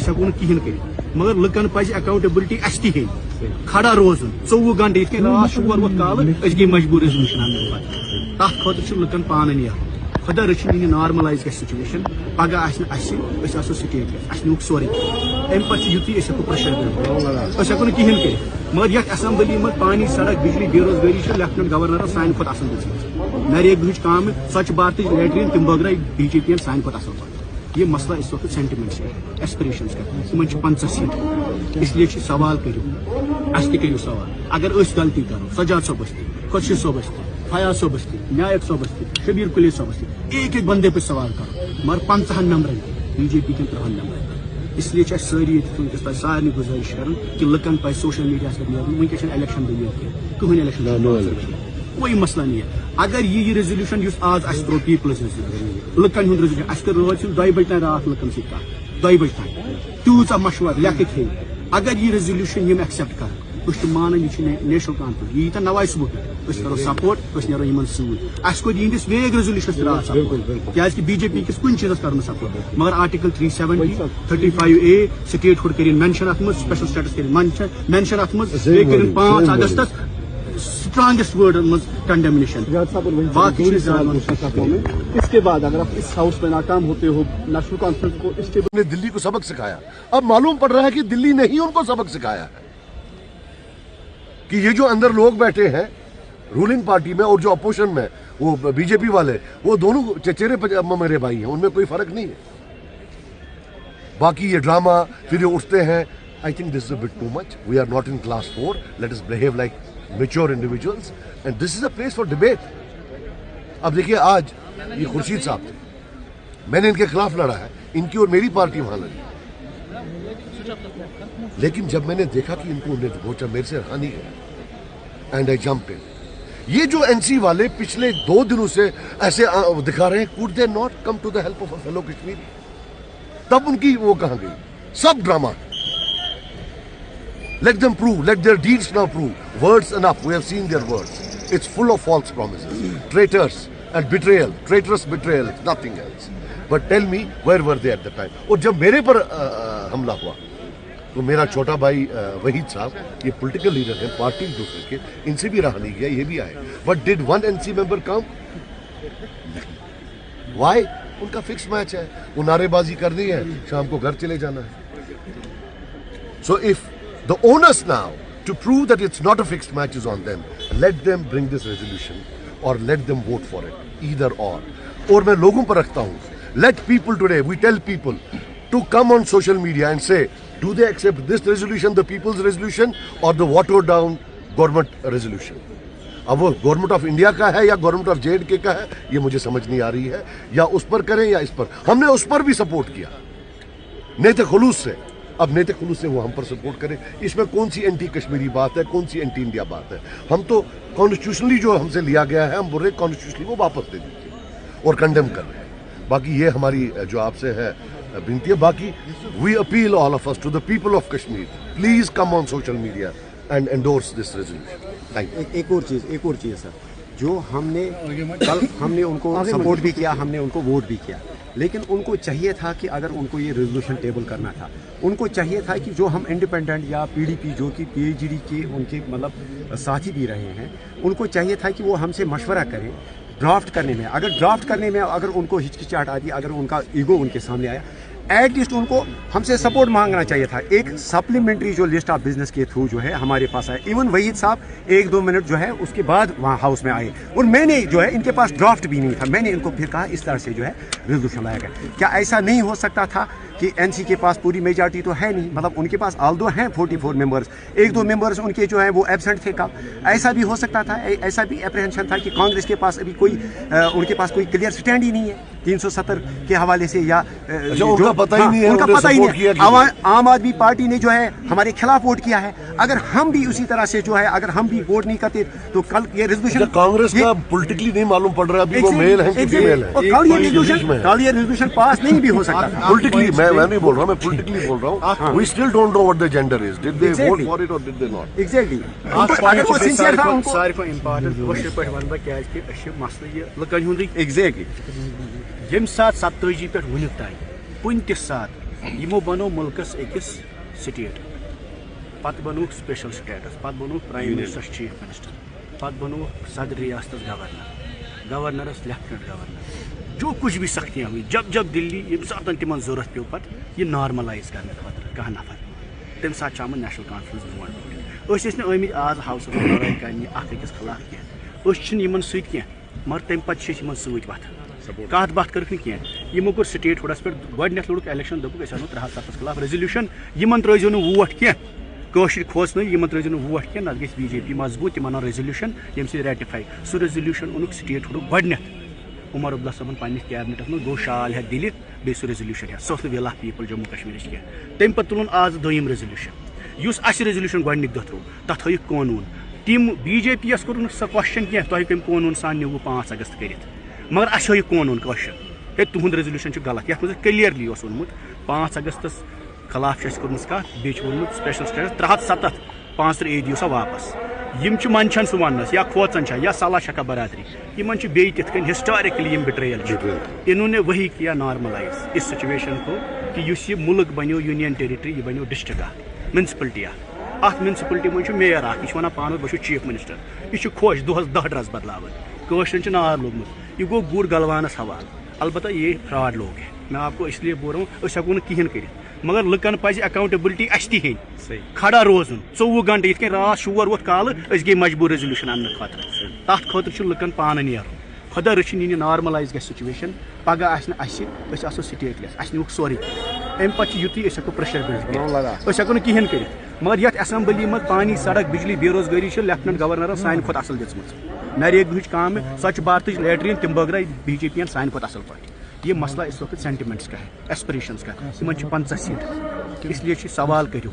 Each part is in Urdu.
ہیکو نا کہین کر مگر لکن پز اکاؤنٹیبلٹی اس تہ ہین کھڑا روزن 24 گھنٹے یت رات شور ووت کال اس گئی مجبور ریزولوشن انن پتہ تر خاطر لکن پان نیرن خدا رچھن یہ نارملائز گژھِ سچویشن پگہ آسو سٹیٹ اس نیوک سورے ام پتہ یُتھُے أسۍ ہیکو پریشر کٔرِتھ أسۍ ہیکو نہٕ کہین کٔرِتھ مگر یتھ اسمبلی منٛز پانی سڑک بجلی بے روزگاری چھِ لیفٹنٹ گورنرس سانہِ کھۄتہٕ اصل گٔژھمٕژ نریگاہٕچ کامہِ سوچھ بھارتٕچ لیٹرین تِم بٲگرٲے بی جے پی ین سانہِ کھۄتہٕ اصل پٲٹھۍ یہ مسئلہ اس وقت سینٹیمنٹس ہے ایسپریشنس کا تمن 50 سیٹ اس لیے سوال کرو اس تہ کرو سوال اگر اس غلطی کرو سجاد صوبس تہ خورشید صوبس تہ فیاض صوبس تہ نائک صوبس تہ شبیر کلی صوبس تہ ایک ایک بندے پہ سوال کرو مگر 50 نمبرن بی جے پی کن 30 نمبرن اس لیے ساری ونکس پہ سارے گزارش کرن کہ لکن پہ سوشل میڈیا سے نیرن ونکس الیکشن دلیل کہین الیکشن کوئی مسئلہ نہیں ہے اگر یہ ریزولوشن اس آج اس ترو پیپلز لکن ہند ریزولوشن اس کر روز 2 بجے تین رات لکن سی کت 2 بجے تین تیوت مشور لکھت ہے اگر یہ ریزولوشن یم ایکسپٹ کر اس مان یہ نیشنل کانفرنس یہ نوائے صبح کرو سپورٹ نیرو ان سوت اس کو یہندس ویگ ریزولوشن رات سپورٹ کیا بی جے پی کس کن چیز کر سپورٹ مگر آرٹیکل 370 35A سٹیٹ ہوڈ کر مینشن ات مز سپیشل سٹیٹس کر مینشن ات مز 5 اگست اسٹرانگیسٹ ورڈ کنڈیمنیشن اس کے بعد اگر آپ اس ہاؤس میں ناکام ہوتے ہو نیشنل کانفرنس کو اسٹیبل نے دلی کو سبق سکھایا اب معلوم پڑ رہا ہے کہ دلی نے ہی ان کو سبق سکھایا ہے کہ یہ جو اندر لوگ بیٹھے ہیں رولنگ پارٹی میں اور جو اپوزیشن میں وہ بی جے پی والے وہ دونوں چچیرے میرے بھائی ہیں ان میں کوئی فرق نہیں ہے باقی یہ ڈرامہ پھر یہ اٹھتے ہیں I think this is a bit too much. We are not in class 4. Let us behave like mature individuals. And this is a place for debate. اب دیکھیے آج یہ خورشید صاحب تھے میں نے ان کے خلاف لڑا ہے ان کی اور میری پارٹی وہاں لڑی لیکن جب میں نے دیکھا کہ ان کو انہیں بوچا میرے سے رہا نہیں گیا اینڈ آئی جمپ ان یہ جو این سی والے پچھلے 2 دنوں سے ایسے دکھا رہے ہیں could they not come to the help of a fellow Kashmiri تب ان کی وہ کہاں گئی سب drama Let them prove, let their deeds now prove. Words enough, we have seen their words. It's full of false promises. Traitors and betrayal, traitorous betrayal, it's nothing else. But tell me, where were they at the time? اور جب میرے پر حملہ ہوا تو میرا چھوٹا بھائی وحید صاحب یہ پولیٹیکل لیڈر ہیں پارٹی دوسرے کے ان سے بھی رہا نہیں گیا یہ بھی آئے But did one NC member come? Why? ان کا فکس میچ ہے وہ نعرے بازی کرنی ہے شام کو گھر چلے جانا ہے So if the onus now to prove that it's not a fixed match is on them. Let them bring this resolution or let them vote for it. Either or. اور میں لوگوں پر رکھتا ہوں. Let people today, we tell people to come on social media and say, do they accept this resolution, the people's resolution, or the watered down government resolution? اب وہ گورنمنٹ آف انڈیا کا ہے یا گورنمنٹ آف JNK کا ہے یہ مجھے سمجھ نہیں آ رہی ہے یا اس پر کریں یا اس پر ہم نے اس پر بھی سپورٹ کیا نیت خلوص سے اب نیت خلوص سے وہ ہم پر سپورٹ کریں اس میں کون سی اینٹی کشمیری بات ہے کون سی اینٹی انڈیا بات ہے ہم تو کانسٹیٹیوشنلی جو ہم سے لیا گیا ہے ہم بول رہے کانسٹیٹیوشنلی وہ واپس دے دیجیے اور کنڈیم کر رہے ہیں باقی یہ ہماری جو آپ سے ہے بنتی ہے باقی we appeal all of us to the people of Kashmir please come on social media and endorse this resolution ایک اور چیز سر جو ہم نے کل ہم نے ان کو سپورٹ بھی کیا ہم نے ان کو ووٹ بھی کیا لیکن ان کو چاہیے تھا کہ اگر ان کو یہ ریزولوشن ٹیبل کرنا تھا ان کو چاہیے تھا کہ جو ہم انڈیپینڈنٹ یا PDP جو کہ PhD کے ان کے مطلب ساتھی بھی رہے ہیں ان کو چاہیے تھا کہ وہ ہم سے مشورہ کریں ڈرافٹ کرنے میں اگر ان کو ہچکچاہٹ آتی اگر ان کا ایگو ان کے سامنے آیا ایٹ لیسٹ ان کو ہم سے سپورٹ مانگنا چاہیے تھا ایک سپلیمنٹری جو لسٹ آف بزنس کے تھرو جو ہے ہمارے پاس آئے ایون وحید صاحب 1-2 منٹ جو ہے اس کے بعد وہاں ہاؤس میں آئے اور میں نے جو ہے ان کے پاس ڈرافٹ بھی نہیں تھا میں نے ان کو پھر کہا اس طرح سے جو ہے ریزولوشن لایا گیا کیا ایسا نہیں ہو سکتا تھا کہ NC کے پاس پوری میجارٹی تو ہے نہیں مطلب ان کے پاس آلدو ہیں 44 ممبرس 1-2 ممبرس ان کے جو ہیں وہ ایبسنٹ تھے کل ایسا بھی ہو سکتا تھا ایسا بھی اپریہنشن تھا کہ کانگریس کے پاس ابھی کوئی ان کے پاس کوئی کلیئر سٹینڈ ہی نہیں ہے 370 کے حوالے سے یا ان کا پتہ ہی نہیں ہے عام آدمی پارٹی نے جو ہے ہمارے خلاف ووٹ کیا ہے اگر ہم بھی اسی طرح سے جو ہے اگر ہم بھی ووٹ نہیں کرتے تو کل یہ ریزولوشن کانگریس کا پولیٹیکلی نہیں معلوم پڑ رہا ابھی وہ میل ہے کہ فیمیل ہے کل یہ ریزولوشن پاس نہیں بھی ہو سکتا تھا پولیٹیکلی میں نہیں بول رہا ہوں میں پولیٹیکلی بول رہا ہوں we still don't know what the gender is did they vote for it or did they not exactly اگر وہ سنسیئر تھا ان کو سارے کو امپارٹنٹ کوشش پہ ون بہ کیاز کہ اش مسئلہ یہ لکن ہند ایگزیکٹلی یم سات 27 پہ ونیک تام کن تہ سات یمو بنو ملکس أکِس سٹیٹ پتہٕ بنووُکھ سپیشل سٹیٹس پتہٕ بنووُکھ پرائم منسٹرس چیف منسٹر پتہٕ بنووُکھ صدر ریاستس گورنرس لیفٹنٹ گورنر جو کچھ بھی سختیاں ہوئی جب دلی یم ساتن تمن ضرورت پیو پتہٕ یہ نارملائز کرنے خاطر کانٛہہ نفر تمہِ ساتہٕ چھُ آمُت نیشنل کانفرنس برونٛٹھ أسۍ ٲسۍ نہٕ آمٕتۍ آز ہاوسس منٛز لڑٲے کرنہِ اکھ أکِس خلاف کینٛہہ أسۍ چھِنہٕ یِمن سۭتۍ کینٛہہ مگر تمہِ پتہٕ چھِ أسۍ یِمن سۭتۍ وتھان کتھ باتھ کٔرٕکھ نہٕ کینٛہہ یِمو کوٚر سٹیٹ ہوڈس پٮ۪ٹھ گۄڈٕنیتھ لوٚڑُکھ الیکشن دوٚپُکھ أسۍ انو 307 خلاف ریزولوٗشن یِمن ترٲیزیو نہٕ ووٹ کینٛہہ کٲشِر کھوژنٲوۍ یِمن ترٲیزیو نہٕ ووٹ کینٛہہ نتہٕ گژھِ BJP مضبوٗط تِم انن ریزولوٗشن ییٚمہِ سۭتۍ ریٹِفاے سُہ ریزولوٗشن اوٚنُکھ سٹیٹ ہوڈُک گۄڈٕنیتھ عمر عبداللہ صٲبن پننِس کیبنٹس منٛز گوٚو شال ہٮ۪تھ دِلہِ بیٚیہِ سُہ ریزولوٗشن ہٮ۪تھ سۄ ٲس نہٕ وِل آف پیٖپل جموں کشمیٖرٕچ کینٛہہ تمہِ پتہٕ تُلُن آز دوٚیِم ریزولوٗشن یُس اَسہِ ریزولوٗشن گۄڈٕنِکۍ دۄہ ترٛوو تتھ تھٲیِکھ قونوٗن تِم BJP یس کوٚر نہٕ سۄ کوسچن کینٛہہ تۄہہِ کمہِ قونوٗن سان نِوٕ 5 اگست کٔرِتھ مگر اَسہِ ہٲیِکھ قونوٗن کوسچن ہے تُہُنٛد ریزولوٗشن چھُ غلط یتھ منٛز کلیرلی اوس ووٚنمُت 5 اگستس خلاف چھِ اَسہِ کوٚرمٕژ کتھ بیٚیہِ چھُ ووٚنمُت سپیشل سٹیٹس 307 35 دِیِو سا واپس یم چھِ منٛدچھان سُہ وننس یا کھوژان چھا یا صلاح شکا برادری یمن چھِ بیٚیہِ تِتھ کٔنۍ ہسٹورکلی یم بٹریل چھِ انہوں نے وہی کیا نارملائز اس سچویشن کو کہ یُس یہ ملک بنیو یونین ٹیریٹری یہ بنیو ڈسٹرکٹ اکھ منسپلٹی اکھ اتھ منسپلٹی منٛز چھُ میئر اکھ یہِ چھُ ونان پانس بہٕ چھُس چیف منسٹر یہِ چھُ خۄش دۄہس 10 ڈرس بدلاوان کٲشرٮ۪ن چھُ نار لوٚگمُت یہِ گوٚو گُر گلوانس حوالہٕ البتہ یہ فراڈ لوگ ہے میں آپ کو اس لیے بول رہا ہوں أسۍ ہٮ۪کو نہٕ کِہیٖنۍ کٔرِتھ مگر لُکن پزِ اکاؤنٹیبلٹی اَسہِ تہِ ہیٚنۍ کھڑا روزُن 24 گنٹہٕ یِتھ کٔنۍ راتھ شور ووت کالہٕ أسۍ گٔے مجبوٗر ریزولوٗشن اننہٕ خٲطرٕ تتھ خٲطرٕ چھُ لُکن پانہٕ نیرُن خۄدا رٔچھِنۍ یہِ نارملایز گژھِ سچویشن پگہہ آسہِ نہٕ اَسہِ أسۍ آسو سٹیٹلیس اَسہِ نِیوٗکھ سورُے امہِ پتہٕ چھُ یُتُے أسۍ ہٮ۪کو پریشر بِلڈ کٔرِتھ أسۍ ہٮ۪کو نہٕ کِہیٖنۍ کٔرِتھ مگر یتھ اسمبلی منٛز پانی سڑک بجلی بے روزگٲری چھِ لیفٹنٹ گورنرن سانہِ کھۄتہٕ اصل دِژمٕژ نریگاہٕچ کامہِ سۄچھ بھارتٕچ لیٹریٖن تِم بٲگرٲے BJP ین سانہِ کھۄتہٕ اصل پٲٹھۍ یہ مسئلہ اس وقت سینٹیمنٹس کا ہے ایسپریشنس کا تمن 50 سیٹ اس لیے سوال کرو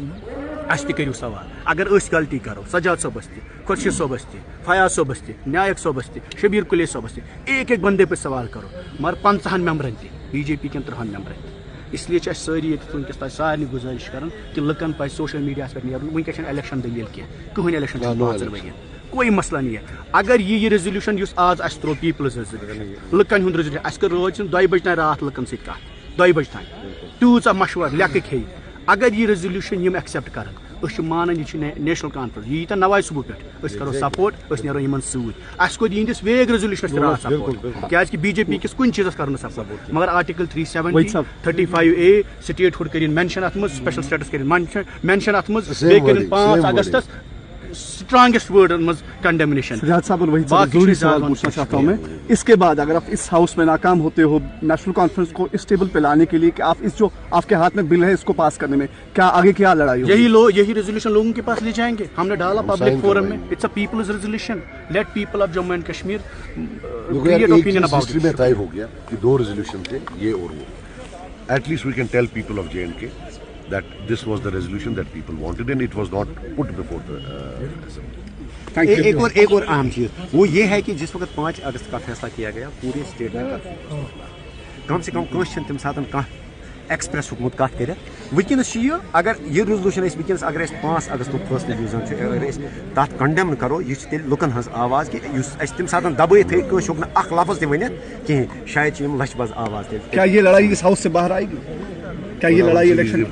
اس تہ کرو سوال اگر اس غلطی کرو سجاد صوبس تہ خورشید صوبس تہ فیاض صوبس تہ نائک صوبس تہ شبیر کلی صوبس تہ ایک بندے پہ سوال کرو مگر 50 ممبرن تہ BJP کن 30 ممبرن تہ اس لیے ساری ونکس تک سارے گزارش کران کہ لکن پہ سوشل میڈیا پہ نیرن ونکس الیکشن دلیل کی کہین الیکشن 5 ؤرین کوئی مسئلہ نہیں ہے اگر یہ ریزولوشن اس آز اس ترو پیپلز ریزولوشن لکن ہند ریزولوشن اس کر روز 2 بجے تان رات لکن ست کت 2 بجے تان تیوژا مشور لیکھک ہے اگر یہ ریزولوشن یم ایکسپٹ کرن اس مانن یہ نیشنل کانفرنس یہ نواز صبح پہ کرو سپورٹ اس نیرو یمن ست اس کو یہندس ویگ ریزولوشن رات سپورٹ کیا BJP کس کن چیزس کرن سپورٹ مگر آرٹیکل 370 35A سٹیٹ ہوڈ کرین مینشن ات مز سپیشل سٹیٹس کرین مینشن ات مز کرین 5 Augustus strongest word condemnation. Sajjad صاحب وہی ضروری سوال پوچھنا چاہتا ہوں میں, اس کے بعد اگر آپ اس ہاؤس میں ناکام ہوتے ہو نیشنل کانفرنس کو اس ٹیبل پہ لانے کے لیے کہ آپ اس جو آپ کے ہاتھ میں بل ہے اس کو پاس کرنے میں کیا آگے کیا لڑائی ہوگی؟ یہی ریزولوشن لوگوں کے پاس لے جائیں گے. ہم نے ڈالا پبلک فورم میں, it's a people's resolution, let people of Jammu and Kashmir create opinion about it. میں طے ہو گیا کہ 2 ریزولوشن تھے یہ اور وہ. At least we can tell people of J&K that this was the resolution that people wanted and it was not put before the assembly. ایک اور اہم چیز وہ یہ ہے کہ جس وقت 5 اگست کا فیصلہ کیا گیا پورے اسٹیٹ میں کم سے کم کانسٹیٹیوشن تم ساتھ ایکسپریس حکومت کت کر ونکس یہ اگر یہ ریزولوشن ونکس اگر 5 اگست فیصلہ یوزن اگر تک کنڈیم کرو یہ تیل لکن ہز آواز کہ تم سات دبائی تھے ہوں اخ لفظ تہ ورنت کہین شاید لچھ بز آواز. کیا یہ لڑائی اس ہاؤس سے باہر آئے گی؟ کیا یہ لڑائی الیکشن